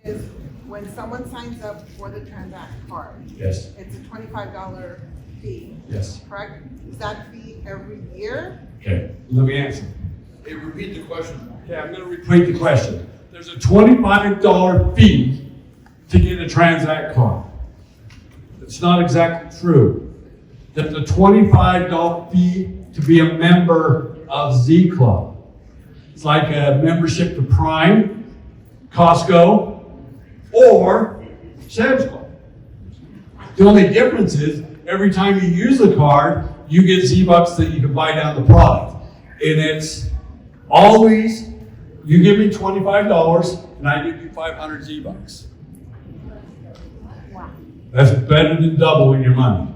is when someone signs up for the TRANZACT card, Yes, it's a $25 fee, yes. correct? Is that fee every year? Okay, let me answer. Hey, repeat the question. Okay, I'm gonna repeat the question. There's a $25 fee to get a TRANZACT card. It's not exactly true. There's a $25 fee to be a member of Z Club. It's like a membership to Prime, Costco, or Sam's Club. The only difference is every time you use the card, you get Z-Bucks that you can buy down the product. And it's always, you give me $25 and I give you 500 Z-Bucks. Wow. That's better than doubling your money.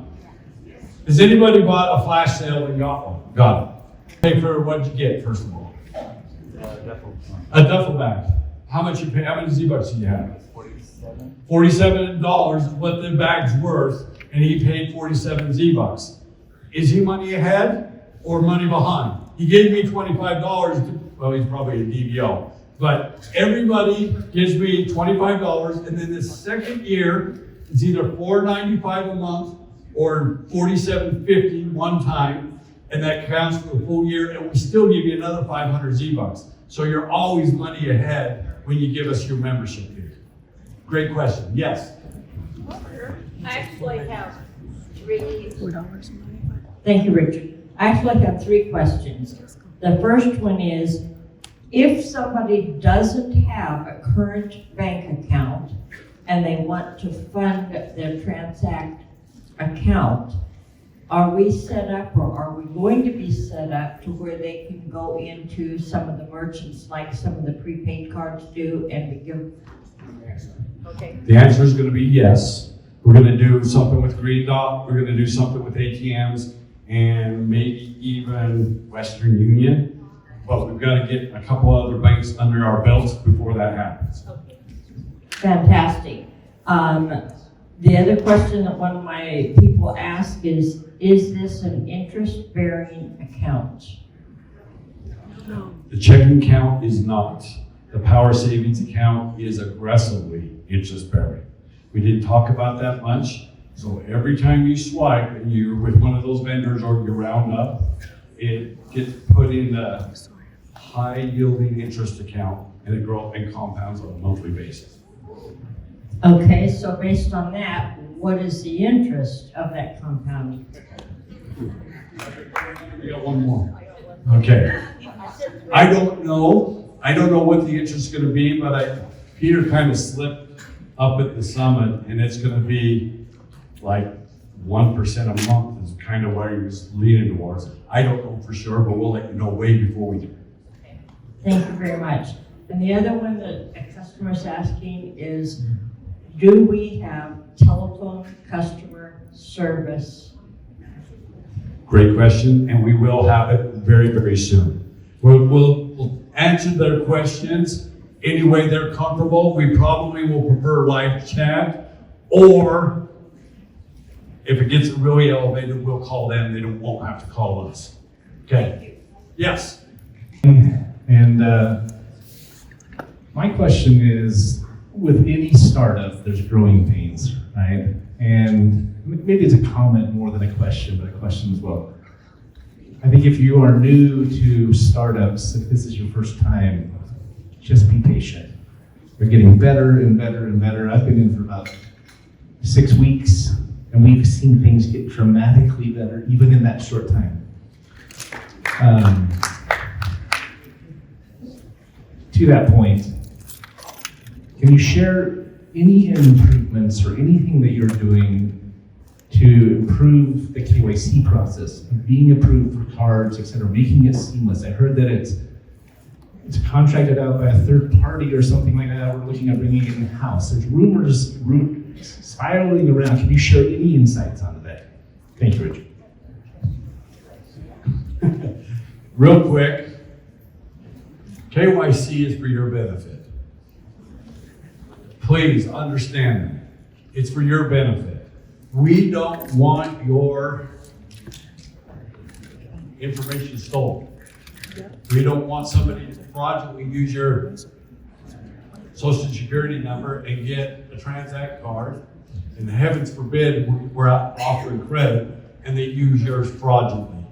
Has anybody bought a flash sale and got one? Got it. Pay for what'd you get, first of all? A duffel bag. How much you pay? How many Z-Bucks do you have? $47 is what the bag's worth, and he paid 47 Z-Bucks. Is he money ahead or money behind? He gave me $25. Well, he's probably a DVO. But everybody gives me $25, and then the second year, it's either $4.95 a month or $47.50 one time, and that counts for the full year, and we still give you another 500 Z-Bucks. So you're always money ahead when you give us your membership fee. Great question. Yes? I actually have three. $4 a month. Thank you, Richard. I actually have three questions. The first one is, if somebody doesn't have a current bank account and they want to fund their TRANZACT account, are we set up, or are we going to be set up to where they can go into some of the merchants like some of the prepaid cards do and we give? Okay. The answer is going to be yes. We're going to do something with Green Dot. We're going to do something with ATMs and maybe even Western Union. But we've got to get a couple other banks under our belts before that happens. Okay. Fantastic. The other question that one of my people asked is this an interest-bearing account? The checking account is not. The power savings account is aggressively interest-bearing. We didn't talk about that much. So every time you swipe and you're with one of those vendors or you round up, it gets put in a high-yielding interest account, and it grows and compounds on a monthly basis. Okay, so based on that, what is the interest of that compounding? We got one more. Okay. I don't know what the interest is going to be, but Peter kind of slipped up at the summit, and it's going to be like 1% a month is kind of where he was leaning towards. I don't know for sure, but we'll let you know way before we do. Thank you very much. And the other one that a customer is asking is, do we have telephone customer service? Great question, and we will have it very, very soon. We'll answer their questions any way they're comfortable. We probably will prefer live chat, or if it gets really elevated, we'll call them. They won't have to call us. Okay? Yes? And my question is, with any startup, there's growing pains, right? And maybe it's a comment more than a question, but a question as well. I think if you are new to startups, if this is your first time, just be patient. They're getting better and better and better. I've been in for about 6 weeks, and we've seen things get dramatically better, even in that short time. To that point, can you share any improvements or anything that you're doing to improve the KYC process, being approved for cards, et cetera, making it seamless? I heard that it's contracted out by a third party or something like that. We're looking at bringing it in-house. There's rumors spiraling around. Can you share any insights onto that? Thank you, Richard. Real quick, KYC is for your benefit. Please understand that. It's for your benefit. We don't want your information stolen. We don't want somebody to fraudulently use your. social security number and get a TRANZACT card, and heavens forbid we're offering credit and they use yours fraudulently.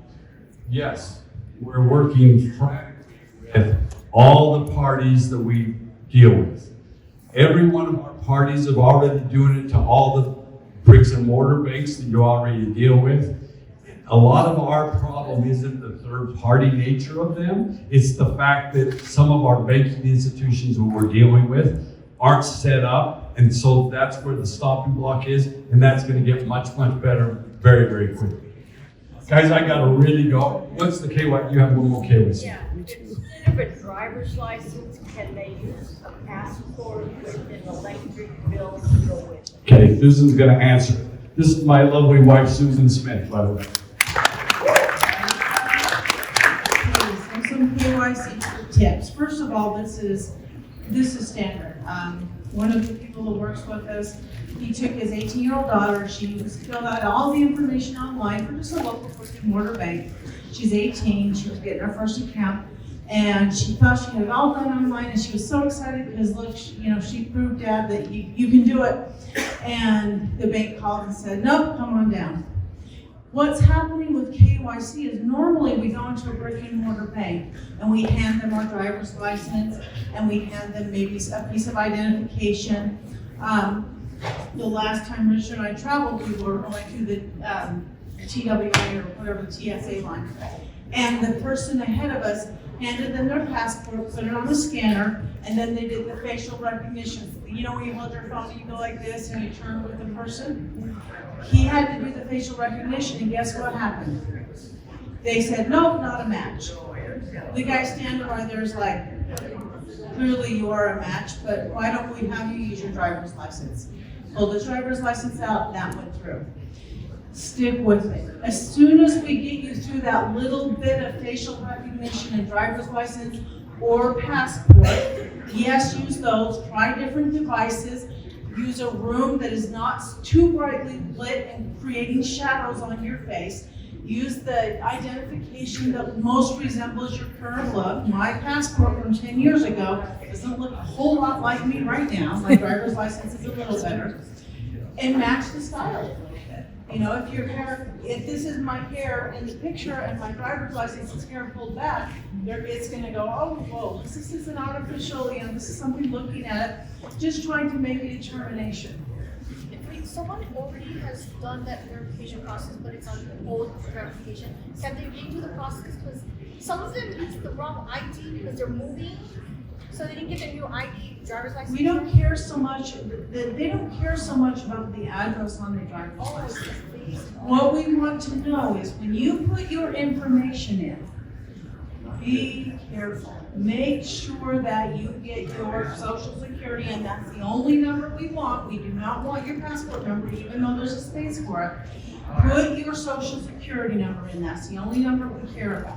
Yes, we're working frantically with all the parties that we deal with. Every one of our parties have already doing it to all the bricks and mortar banks that you already deal with. A lot of our problem isn't the third party nature of them. It's the fact that some of our banking institutions that we're dealing with aren't set up. And so that's where the stopping block is. And that's going to get much, much better very, very quickly. Guys, I got to really go. What's the KY? You have one more KYC. Yeah, instead of a driver's license, can they use a passport with an electric bill to go with it? Okay, Susan's going to answer. This is my lovely wife, Susan Smith, by the way. Okay, so some KYC tips. First of all, this is standard. One of the people who works with us, he took his 18-year-old daughter. She was filled out all the information online for just a local brick and mortar bank. She's 18. She was getting her first account, and she thought she had it all done online, and she was so excited because look, she proved Dad that you can do it. And the bank called and said, "Nope, come on down." What's happening with KYC is normally we go into a brick and mortar bank and we hand them our driver's license and we hand them maybe a piece of identification. The last time Richard and I traveled, we were going through the TWI or whatever, the TSA line. And the person ahead of us handed them their passport, put it on the scanner, and then they did the facial recognition. You know when you hold your phone, you go like this and you turn with the person? He had to do the facial recognition, and guess what happened? They said, "Nope, not a match." The guy standing by there is like, "Clearly you are a match, but why don't we have you use your driver's license?" Pulled the driver's license out, that went through. Stick with it. As soon as we get you through that little bit of facial recognition and driver's license or passport, yes, use those. Try different devices. Use a room that is not too brightly lit and creating shadows on your face. Use the identification that most resembles your current look. My passport from 10 years ago doesn't look a whole lot like me right now. My driver's license is a little better. And match the style a little bit. You know, if this is my hair in the picture and my driver's license is hair pulled back, it's gonna go, "Oh, whoa, this isn't artificial, this is something looking at it," just trying to make a determination. If someone already has done that verification process, but it's on old verification, can they redo the process? Because some of them use the wrong ID because they're moving, so they didn't get a new ID, driver's license. We don't care so much, they don't care so much about the address on their driver's Oh, license. it's What we want to know is when you put your information in, be careful. Make sure that you get your social security, and that's the only number we want. We do not want your passport number, even though there's a space for it. Put your social security number in, that's the only number we care about.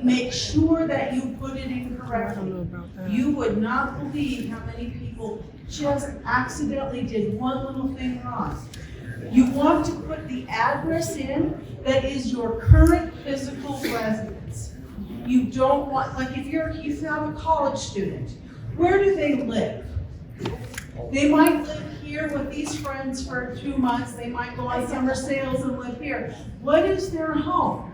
Make sure that you put it in correctly. You would not believe how many people just accidentally did one little thing wrong. You want to put the address in that is your current physical residence. You don't want, like if you have a college student, where do they live? They might live here with these friends for 2 months. They might go on summer sales and live here. What is their home?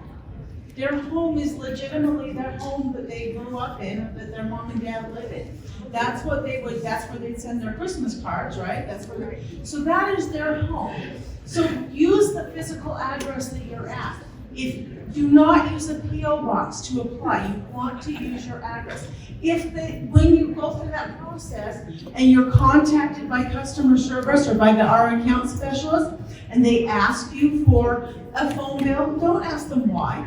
Their home is legitimately their home that they grew up in, that their mom and dad live in. That's where they'd send their Christmas cards, right? So that is their home. So use the physical address that you're at. Do not use a PO box to apply. You want to use your address. When you go through that process and you're contacted by customer service or by our account specialist and they ask you for a phone bill, don't ask them why.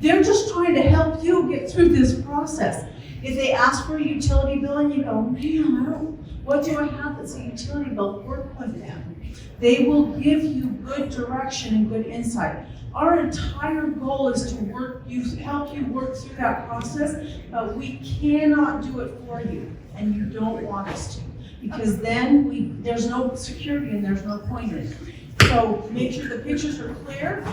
They're just trying to help you get through this process. If they ask for a utility bill and you go, "Man, what do I have that's a utility bill?" Work with them. They will give you good direction and good insight. Our entire goal is to help you work through that process, but we cannot do it for you, and you don't want us to, because then there's no security and there's no point in it. So make sure the pictures are clear.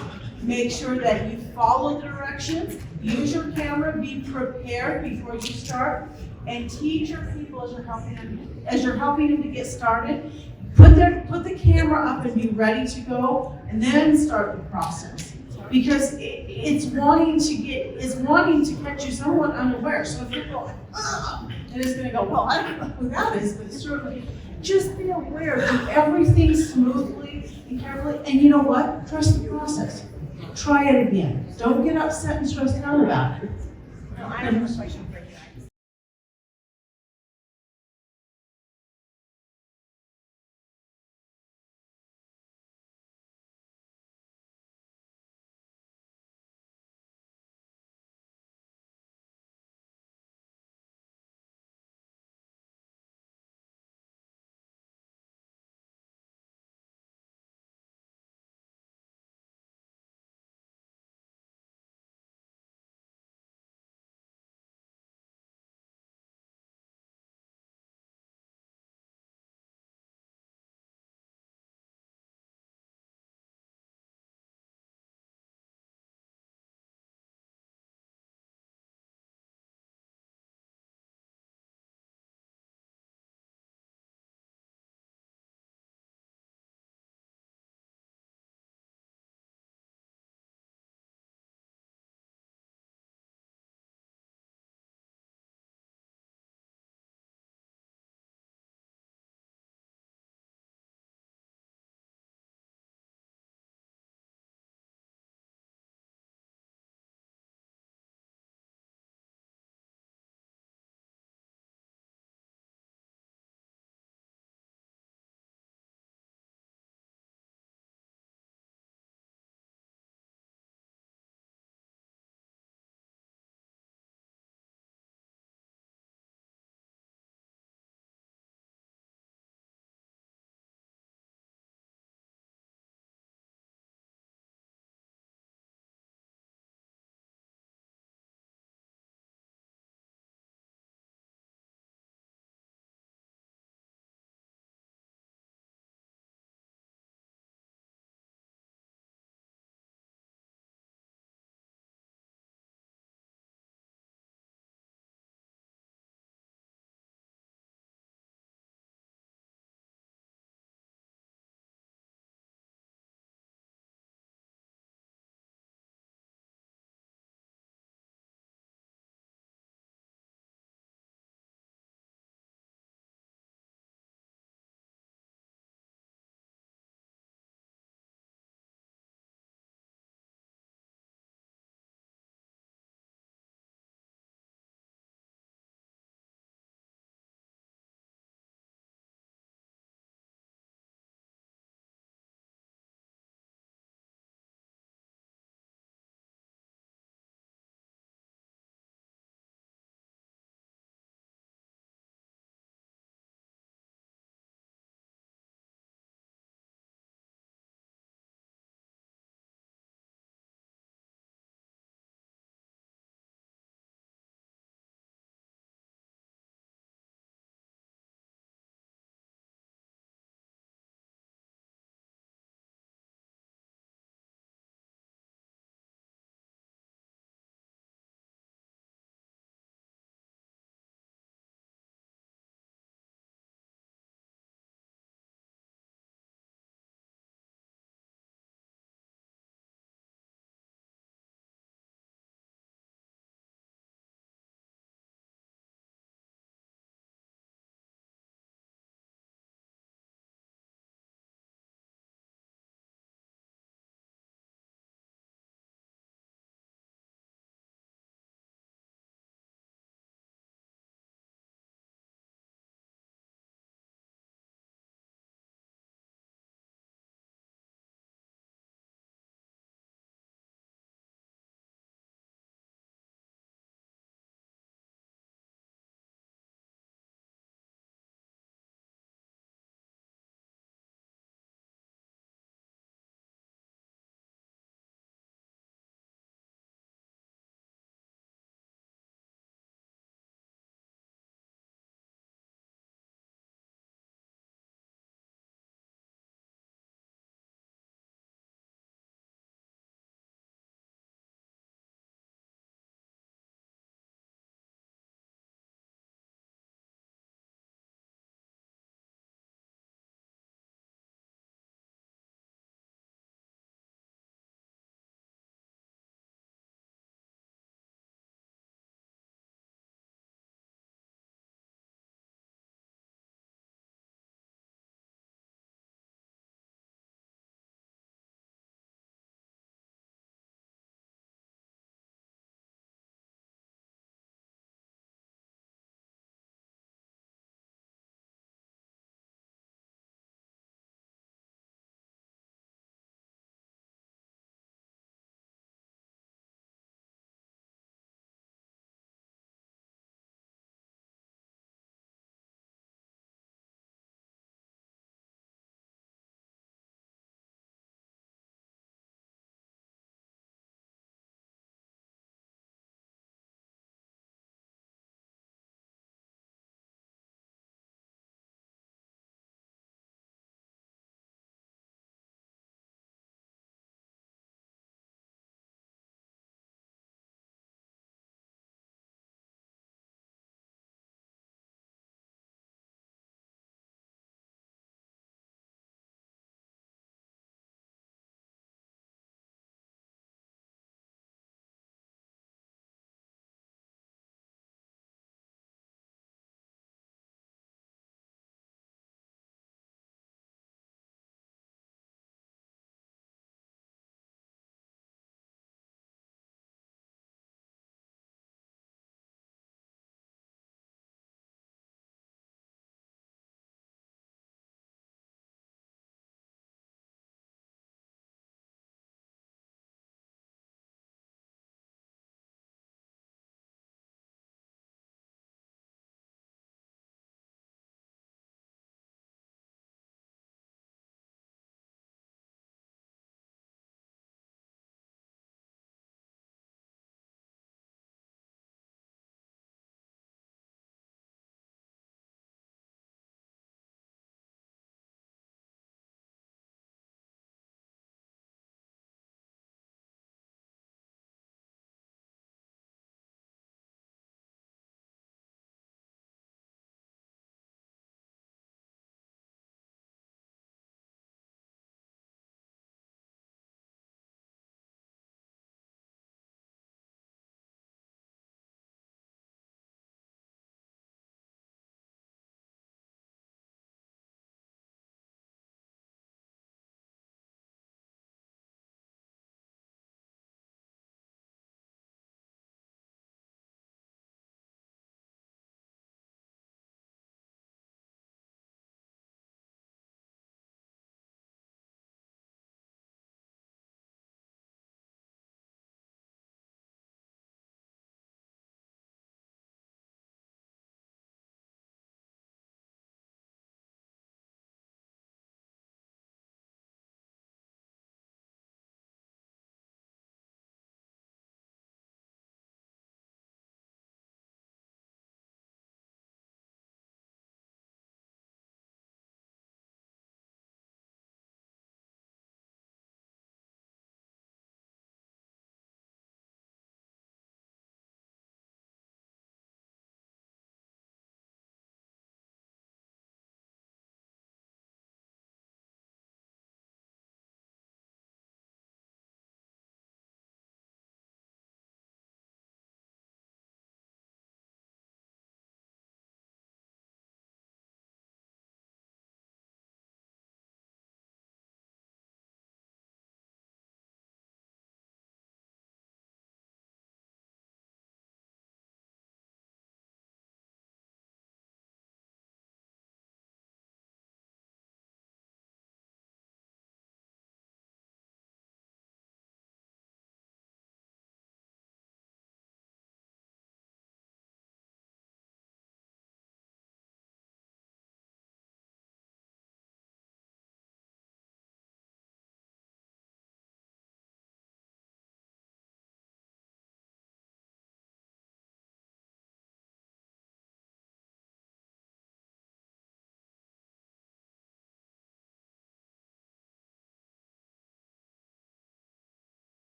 Make sure that you follow the directions. Use your camera. Be prepared before you start. and teach your people as you're helping them to get started. Put the camera up and be ready to go, and then start the process. Because it's wanting to catch you somewhat unaware. So if you're going, ugh, and it's gonna go, well, I don't know who that is, but certainly, just be aware, do everything smoothly and carefully, and you know what? Trust the process. Try it again. Don't get upset and stressed out about it. No, I have a question.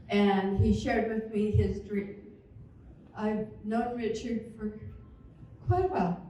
and he shared with me his dream. I've known Richard for quite a while.